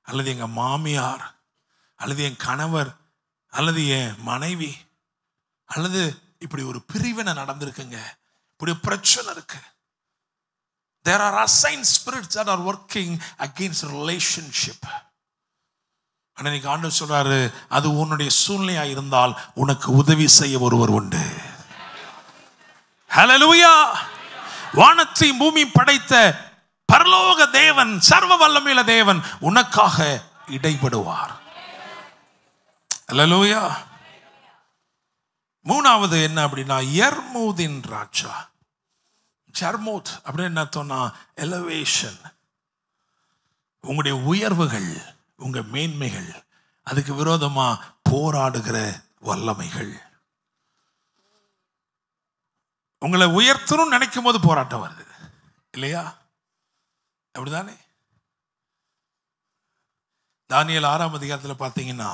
அல்லது எங்க மாமியார் அல்லது என் கணவர் அல்லது என் மனைவி அல்லது இப்படி ஒரு பிரிவினை நடந்திருக்குங்க, இப்படி பிரச்சனை இருக்கு. There are assigned spirits that are working against relationship. ஆனால் இன்னைக்கு ஆண்டவர் சொல்றாரு, அது உன்னுடைய சூழ்நிலையா இருந்தால் உனக்கு உதவி செய்ய ஒருவர் உண்டு. ஹல்லேலூயா. வானத்தை பூமி படைத்த பரலோக தேவன், சர்வ வல்லமையுள்ள தேவன் உனக்காக இடைபடுவார். ஹல்லேலூயா. மூணாவது என்ன அப்படின்னா, யர்மூதின் ராஜா. ஜர்மூத் அப்படின்னு என்ன சொன்னா, எலவேஷன். உங்களுடைய உயர்வுகள், உங்க மேன்மைகள், அதுக்கு விரோதமா போராடுகிற வல்லமைகள். உங்களை உயர்த்தணும் நினைக்கும் போது போராட்டம் வருது இல்லையா? அப்படிதானே? தானியேல் 6ஆம் அதிகாரத்தில் பார்த்தீங்கன்னா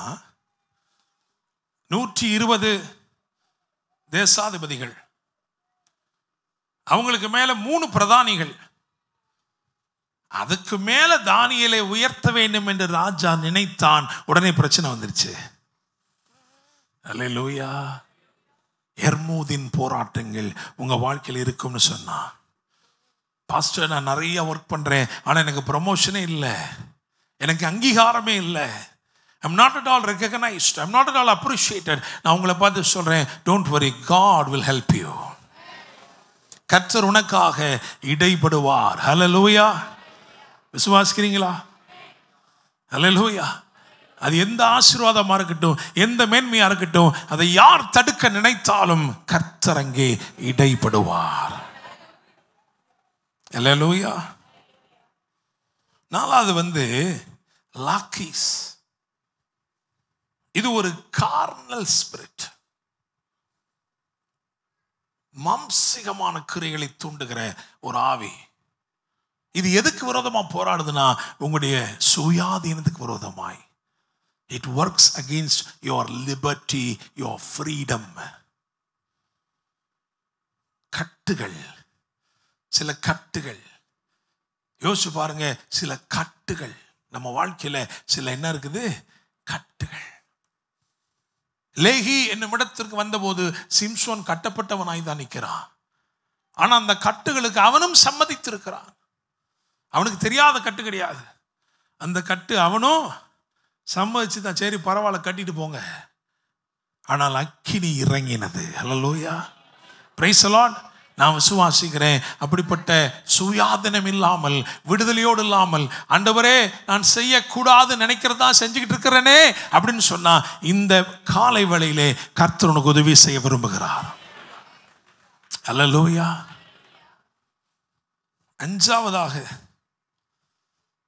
120 தேசாதிபதிகள், அவங்களுக்கு மேல 3 பிரதானிகள். அதுக்கு மேல தானியேலை உயர்த்த வேண்டும் என்று ராஜா நினைத்தான். உடனே பிரச்சனை வந்துருச்சு. அல்லேலூயா. யர்மூதின் போராட்டங்கள் உங்க வாழ்க்கையில் இருக்கும்னு சொன்னா, பாஸ்டர் நான் நிறைய ஒர்க் பண்றேன், ஆனா எனக்கு ப்ரமோஷனே இல்லை, எனக்கு அங்கீகாரமே இல்லை, I'm not at all recognized, I'm not at all appreciated. நான் உங்களை பார்த்து சொல்றேன், don't worry, God will help you. கர்த்தர் உனக்காக இடைபடுவார். ஹல்லேலூயா. விசுவாசிக்கிறீங்களா? ஹல்லேலூயா. அது எந்த ஆசீர்வாதமா இருக்கட்டும், எந்த மேன்மையா இருக்கட்டும், அதை யார் தடுக்க நினைத்தாலும் கர்த்தர் அங்கே இடைபடுவார். ஹல்லேலூயா. நாலாவது லாக்கீஸ். இது ஒரு கார்னல் ஸ்பிரிட், மாம்சிகமான கிரியைகளை தூண்டுகிற ஒரு ஆவி. இது எதுக்கு விரோதமா போராடுதுன்னா, உங்களுடைய சுயாதீனத்துக்கு விரோதமாய். It works against your liberty, your freedom. கட்டுகள், சில கட்டுகள் யோசிச்சு பாருங்க. சில கட்டுகள் நம்ம வாழ்க்கையில சில என்ன இருக்குது, கட்டுகள். லேகி என்னும் இடத்திற்கு வந்தபோது சிம்சோன் கட்டப்பட்டவனாய் தான் நிற்கிறான். ஆனா அந்த கட்டுகளுக்கு அவனும் சம்மதித்திருக்கிறான். அவனுக்கு தெரியாத கட்டு கிடையாது. அந்த கட்டு அவனும் சம்மதிச்சு தான், சரி பரவாயில்ல கட்டிட்டு போங்க. ஆனால் அக்கினி இறங்கினது. ஹல்லேலூயா. Praise the Lord. நான் விசுவாசிக்கிறேன், அப்படிப்பட்ட சுயாதீனம் இல்லாமல், விடுதலையோடு இல்லாமல், ஆண்டவரே நான் செய்யக்கூடாது நினைக்கிறதா செஞ்சுக்கிட்டு இருக்கிறேனே அப்படின்னு சொன்னா, இந்த காலை வேளையிலே கர்த்தர் உனக்கு உதவி செய்ய விரும்புகிறார். ஹல்லேலூயா. அஞ்சாவதாக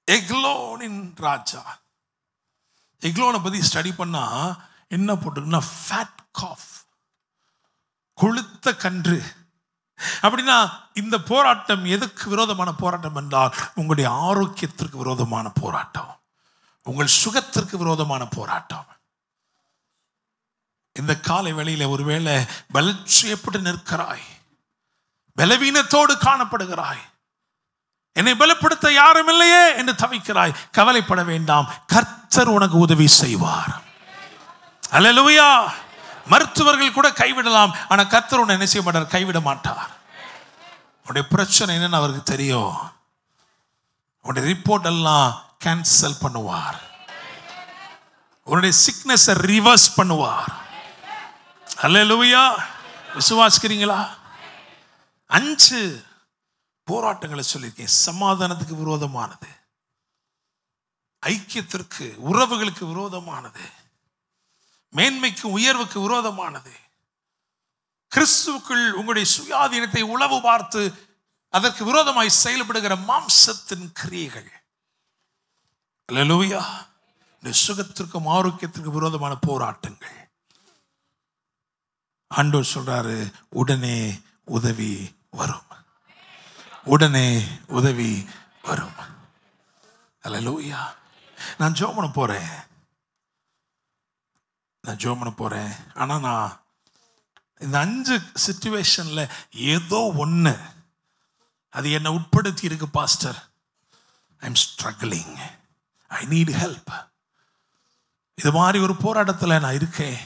எக்லோனின் ராஜா. எக்லோனை பத்தி ஸ்டடி பண்ணா என்ன போட்டுருக்குன்னா, ஃபேட் காஃப், கொழுத்த கன்று. அப்படின்னா இந்த போராட்டம் எதுக்கு விரோதமான போராட்டம் என்றால், உங்களுடைய ஆரோக்கியத்திற்கு விரோதமான போராட்டம், உங்கள் சுகத்திற்கு விரோதமான போராட்டம். இந்த காலை வேளையில ஒருவேளை பலட்சியப்பட்டு நிற்கிறாய், பலவீனத்தோடு காணப்படுகிறாய், என்னை பலப்படுத்த யாரும் இல்லையே என்று தவிக்கிறாய், கவலைப்பட வேண்டாம், கர்த்தர் உனக்கு உதவி செய்வார். அல்லேலூயா. மருத்துவர்கள் கூட கைவிடலாம், ஆனா கர்த்தர் உன்னை என்ன செய்ய மாட்டார், கைவிட மாட்டார். உன்னுடைய பிரச்சனை என்னன்னு அவருக்கு தெரியும். உன்னுடைய ரிப்போர்ட் எல்லாம் கேன்சல் பண்ணுவார். உன்னுடைய சிக்னஸ் ரிவர்ஸ் பண்ணுவார். அல்லேலூயா. விசுவாசிக்கிறீங்களா? 5 போராட்டங்களை சொல்லியிருக்கேன். சமாதானத்துக்கு விரோதமானது, ஐக்கியத்திற்கு உறவுகளுக்கு விரோதமானது, மேன்மைக்கு உயர்வுக்கு விரோதமானது, கிறிஸ்துவுக்குள் உங்களுடைய சுயாதீனத்தை உளவு பார்த்து அதற்கு விரோதமாய் செயல்படுகிற மாம்சத்தின் கிரியைகள். அல்லேலூயா. இந்த சுகத்திற்கும் ஆரோக்கியத்திற்கு விரோதமான போராட்டங்கள். ஆண்டவர் சொல்றாரு, உடனே உதவி வரும், உடனே உதவி வரும். அல்லேலூயா. நான் ஜெபம் பண்ண போறேன். ஆனா நான் இந்த 5 சிச்சுவேஷன்ல ஏதோ ஒண்ணு அது என்னை உட்படுத்தி இருக்கு. Pastor, I am struggling, I need help. இது மாதிரி ஒரு போராட்டத்தில் நான் இருக்கேன்,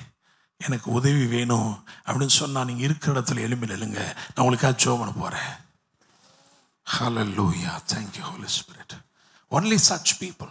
எனக்கு உதவி வேணும் அப்படின்னு சொன்னா, நீங்க இருக்கிற இடத்துல எழும்பி நில்லுங்க. நான் உங்களுக்காக ஜெபம் பண்ண போறேன். Hallelujah. Thank you, Holy Spirit. Only such people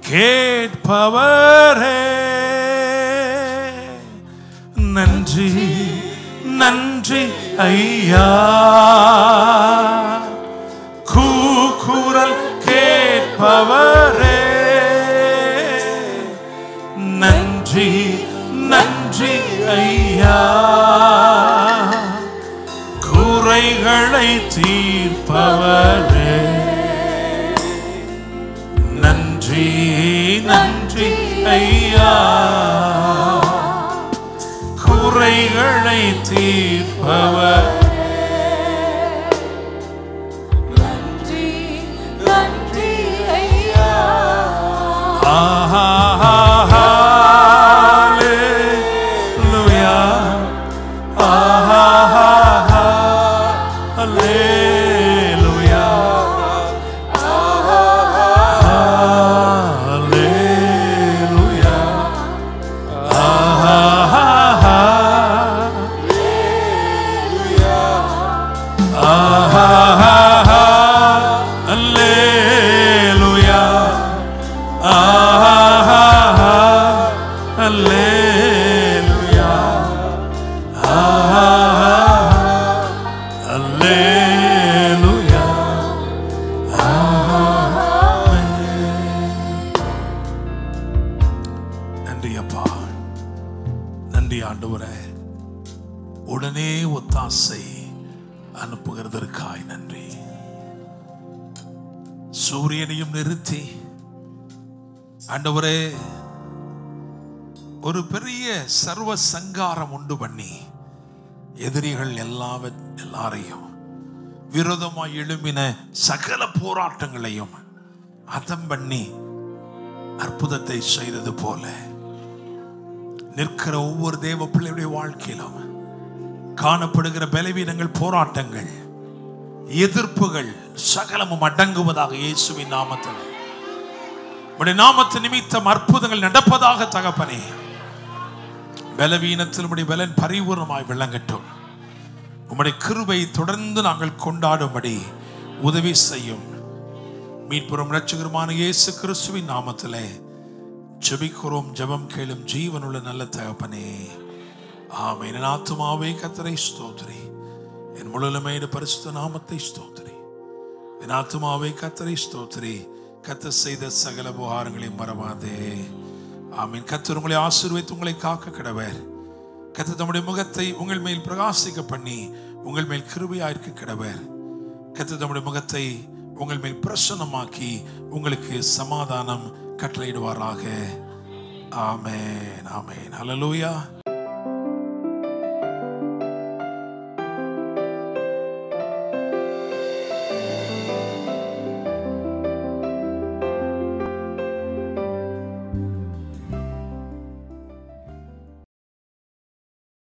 கேட்பவரே நன்றி நன்றி ஐயா. கூக்குரல் கேட்பவரே நன்றி நன்றி ஐயா. குறைகளை தீர்ப்பவரே நன்றி நன்றி ஐயா. குறைகளை தீர்ப்பவர் நன்றி நன்றி ஐயா. ஹல்லேலூயா ஹல்லேலூயா ஹல்லேலூயா Hallelujah. Hallelujah. Hallelujah. நன்றி அப்பா, நன்றி ஆண்டவரே. உடனே ஒத்தாசை அனுப்புகிறதற்காய் நன்றி. சூரியனையும் நிறுத்தி ஆண்டவரே ஒரு பெரிய சர்வ சங்காரம் உண்டு பண்ணி எதிரிகள் எல்லாரையும் விரோதமாய் எழும்பின சகல போராட்டங்களையும் அதம் பண்ணி அற்புதத்தை செய்தது போல நிற்கிற ஒவ்வொரு தேவ பிள்ளையுடைய வாழ்க்கையிலும் காணப்படுகிற பலவீனங்கள், போராட்டங்கள், எதிர்ப்புகள் சகலமும் அடங்குவதாக இயேசுவின் நாமத்தில். உம்முடைய நாமத்து நிமித்தம் அற்புதங்கள் நடப்பதாக தகப்பனே. பலவீனத்தில் உம்முடைய பலன் பரிபூர்ணமாய் விளங்கட்டும். உம்முடைய கிருபை தொடர்ந்து நாங்கள் கொண்டாடும்படி உதவி செய்யும். மீட்புறம் இரட்சகருமான இயேசு கிறிஸ்துவின் நாமத்திலே ஜெபிக்கிறோம். ஜெபம் கேளும் ஜீவனுள்ள நல்ல தகப்பனே, ஆமென். என் ஆத்துமாவே கர்த்தரை ஸ்தோத்திரி, என் முழுமையான பரிசுத்த நாமத்தை ஸ்தோத்திரி. என் ஆத்துமாவே கர்த்தரை ஸ்தோத்திரி, கர்த்தர் செய்த சகல உபகாரங்களையும் மறவாதே. ஆமென். கர்த்தர் உங்களை ஆசீர்வதித்து உங்களை காக்க கடவர். கர்த்தர் தம்முடைய முகத்தை உங்கள் மேல் பிரகாசிக்க பண்ணி உங்கள் மேல் கிருபையாயிருக்க கடவர். கர்த்தர் தம்முடைய முகத்தை உங்கள் மேல் பிரசன்னமாக்கி உங்களுக்கு சமாதானம் கட்டளையிடுவாராக. ஆமென், ஆமென். ஹல்லேலூயா.